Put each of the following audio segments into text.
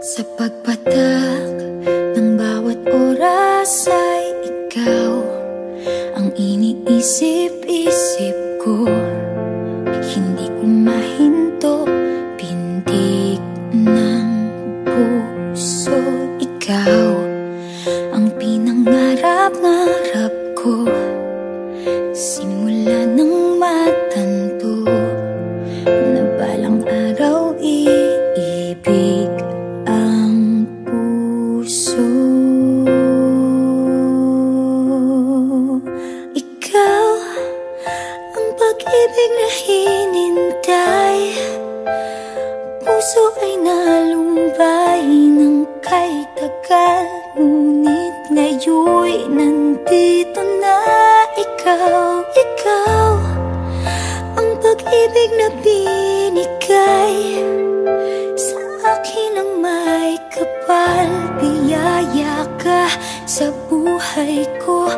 Sa pagpatak ng bawat oras ay ikaw ang iniisip-isip ko. Hindi ko mahinto, pintig ng puso. Ikaw ang pinangarap-ngarap ko, simula ng matanto na balang araw iibig ang puso. Ikaw ang pag-ibig na hinintay, puso ay nalumbay ng kay tagal, ngunit ngayon'y nandito na ikaw. Ikaw ang pag-ibig na binigay sa akin ang may kapal. Biyaya ka sa buhay ko,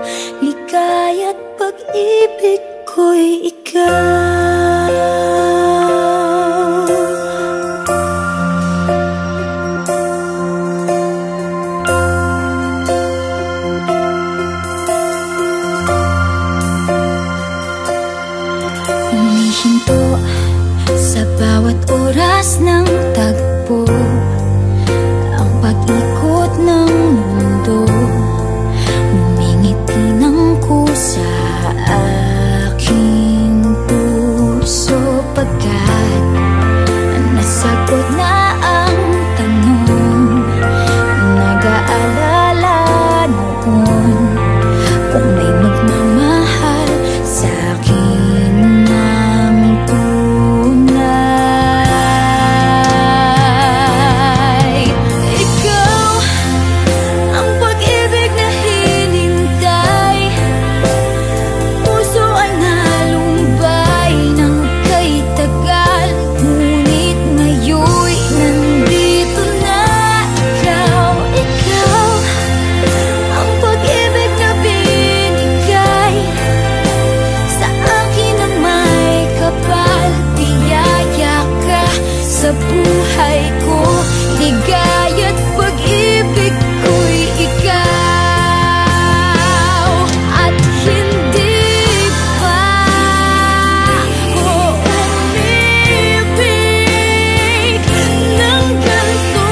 ligaya't pag-ibig ko'y ikaw. Humihinto sa bawat oras ng tagpo, ang pag-ikot ng mundo, humingiti ng kusa aking puso. Pagkat nasagot na ang tanong, nag-aalala noon kung may magmamahal sa'kin ng tunay. Ikaw ang pag-ibig na hinintay, puso ay nalumbay ng kay tagal, ngunit ngayon'y nandito na ikaw. Ikaw ang pag-ibig na binigay sa akin ang may kapal. Biyaya ka sa buhay ko, ligaya't pag-ibig ko'y ikaw. At hindi pa ko umibig ng ganito,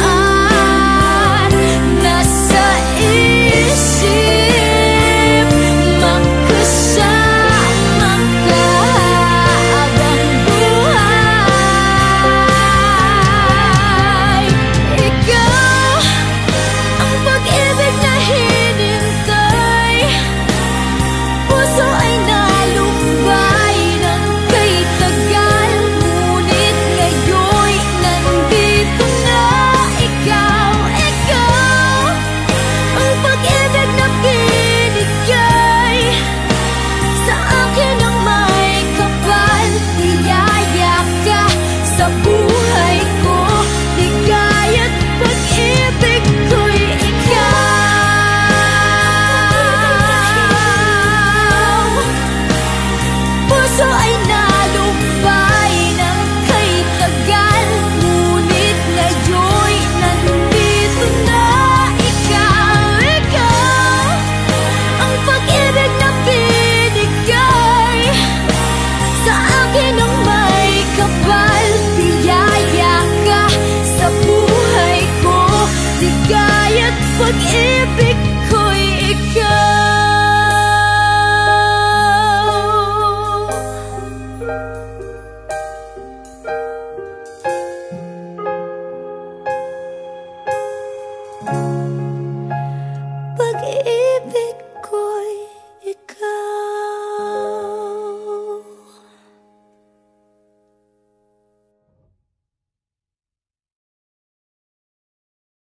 at nasa isip magkasama ka habang buhay. Ikaw ang pag-ibig na hinintay, puso ay nalumbay ng kay tagal, ngunit ngayon'y nandito na ikaw. Ikaw ang pag-ibig na binigay sa akin ang may kapal. Biyaya ka sa buhay ko, ligaya't pag-ibig ko'y ikaw. Puso ay nalumbay ng kay tagal, ngunit ngayon'y nandito na ikaw. Ikaw ang pag-ibig na binigay sa akin ang may kapal. Biyaya ka sa buhay ko, ligaya't pag-ibig ko'y ikaw. Pag-ibig